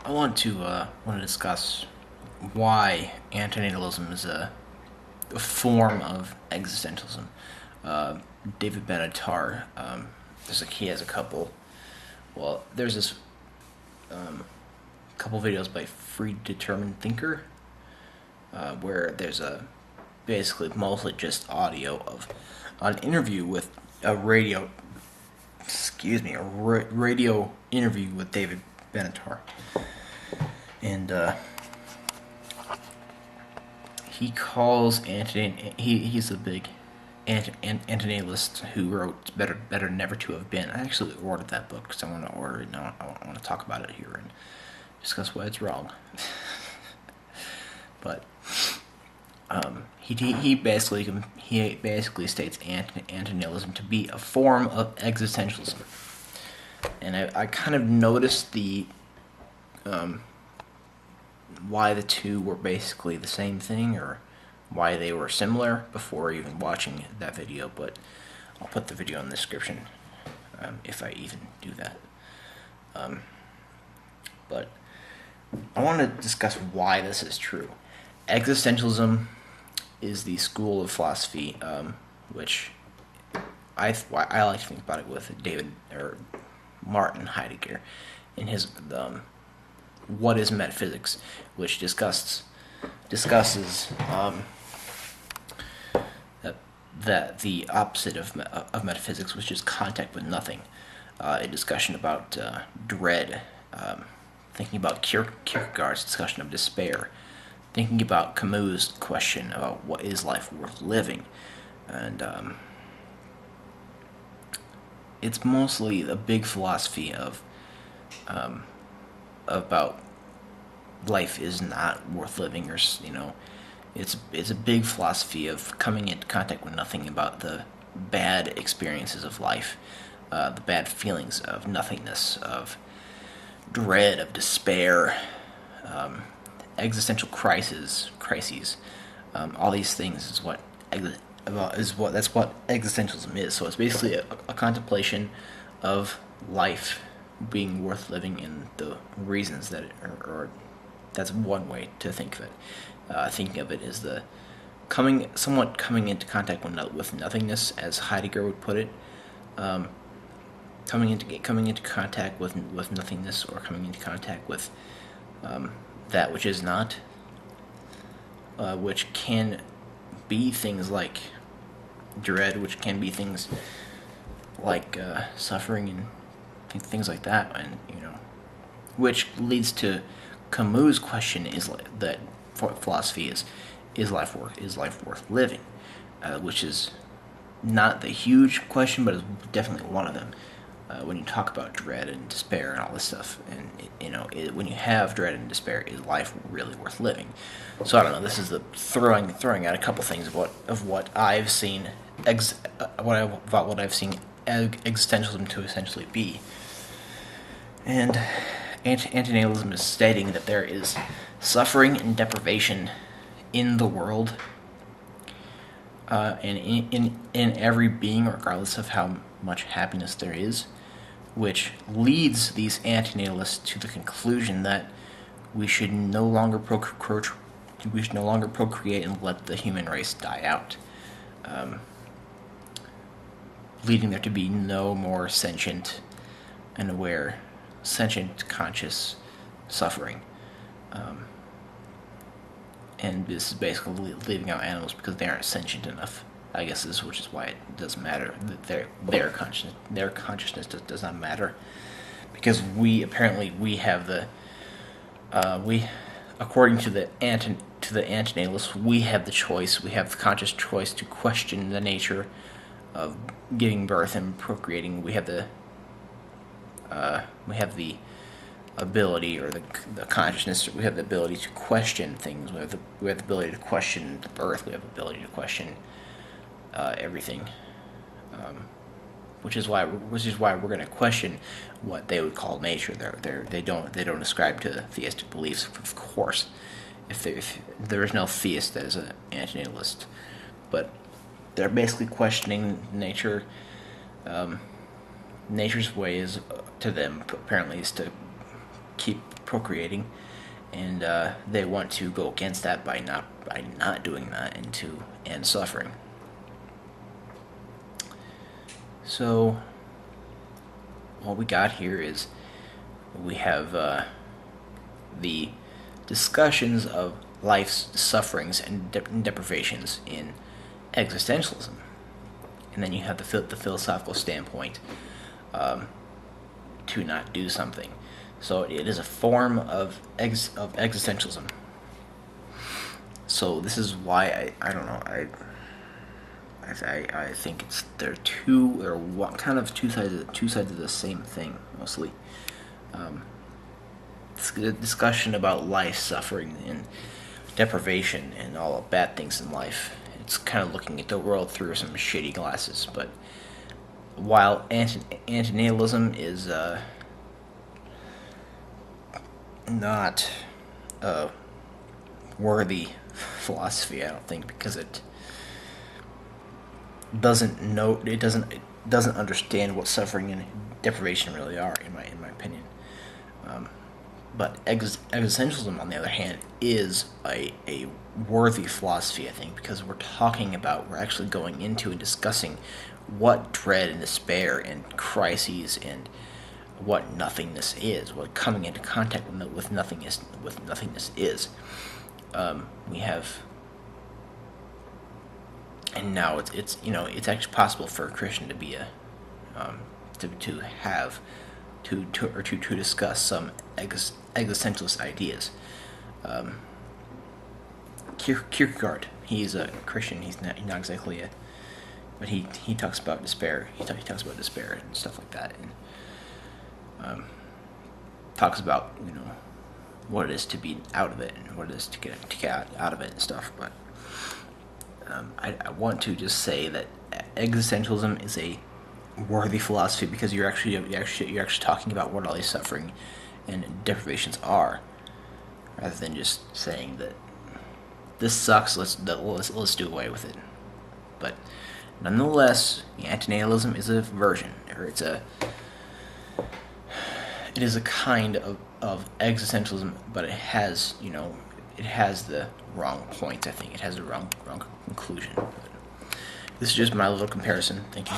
I want to discuss why antinatalism is a form of existentialism. Uh, David Benatar, he has a couple. Well, there's this couple videos by Free Determined Thinker, where there's basically mostly just audio of an interview with a radio. Excuse me, radio interview with David Benatar, and he calls he's a big antinatalist who wrote Better Never to Have Been. I actually ordered that book because I want to order it now. I want to talk about it here and discuss why it's wrong. But he basically states antinatalism to be a form of existentialism, and I kind of noticed the why the two were basically the same thing, or why they were similar before even watching that video, but I'll put the video in the description if I even do that. But I want to discuss why this is true. Existentialism is the school of philosophy, which I like to think about it with David or Martin Heidegger in his What is Metaphysics, which discusses that the opposite of metaphysics, which is contact with nothing. A discussion about dread, thinking about Kierkegaard's discussion of despair, thinking about Camus' question about what is life worth living, and it's mostly a big philosophy of about life is not worth living, or it's a big philosophy of coming into contact with nothing, about the bad experiences of life, the bad feelings of nothingness, of dread, of despair, existential crises. All these things is that's what existentialism is. So it's basically a contemplation of life being worth living, and the reasons that or that's one way to think of it. Thinking of it as the coming into contact with nothingness, as Heidegger would put it. Coming into contact with nothingness, or coming into contact with that which is not, which can be things like dread, which can be things like suffering and things like that, and which leads to Camus' question: is that philosophy is life worth living, which is not the huge question, but is definitely one of them. When you talk about dread and despair and all this stuff, and when you have dread and despair, is life really worth living? So I don't know. This is the throwing out a couple things of what I've seen what I've seen existentialism to essentially be. And antinatalism is stating that there is suffering and deprivation in the world, and in every being, regardless of how much happiness there is, which leads these antinatalists to the conclusion that we should no longer procreate and let the human race die out, leading there to be no more sentient and aware, conscious suffering. And this is basically leaving out animals because they aren't sentient enough, I guess, which is why it doesn't matter. Their consciousness does not matter, because we have the according to the antinatalists, we have the choice. We have the conscious choice to question the nature of giving birth and procreating. We have the ability, or the consciousness. We have the ability to question things. We have the ability to question the birth. We have the ability to question everything, which is why we're going to question what they would call nature. They don't ascribe to theistic beliefs, of course. If there is no theist that is an antinatalist, but they're basically questioning nature. Nature's way is to them apparently is keep procreating, and they want to go against that by not doing that, and to end suffering. So what we got here is we have the discussions of life's sufferings and deprivations in existentialism, and then you have the philosophical standpoint to not do something. So it is a form of existentialism. So this is why I don't know, I think they're kind of two sides of the same thing mostly. It's a discussion about life, suffering, and deprivation, and all the bad things in life. It's kind of looking at the world through some shitty glasses. But while antinatalism is not a worthy philosophy, I don't think, because it doesn't understand what suffering and deprivation really are, in my opinion. But existentialism, on the other hand, is a worthy philosophy, I think, because we're actually going into and discussing what dread and despair and crises and what nothingness is, what coming into contact with nothingness is. We have, and now it's actually possible for a Christian to be to discuss some existentialist ideas. Kierkegaard, he's a Christian. He's not exactly but he talks about despair. He talks about despair and stuff like that, and talks about what it is to be out of it and what it is to get out of it and stuff. But I want to just say that existentialism is a worthy philosophy because you're actually talking about what all these suffering and deprivations are, rather than just saying that this sucks. Let's do away with it. But nonetheless, antinatalism is a version, or it is a kind of existentialism, but it has the wrong point. I think it has the wrong conclusion. But this is just my little comparison. Thank you.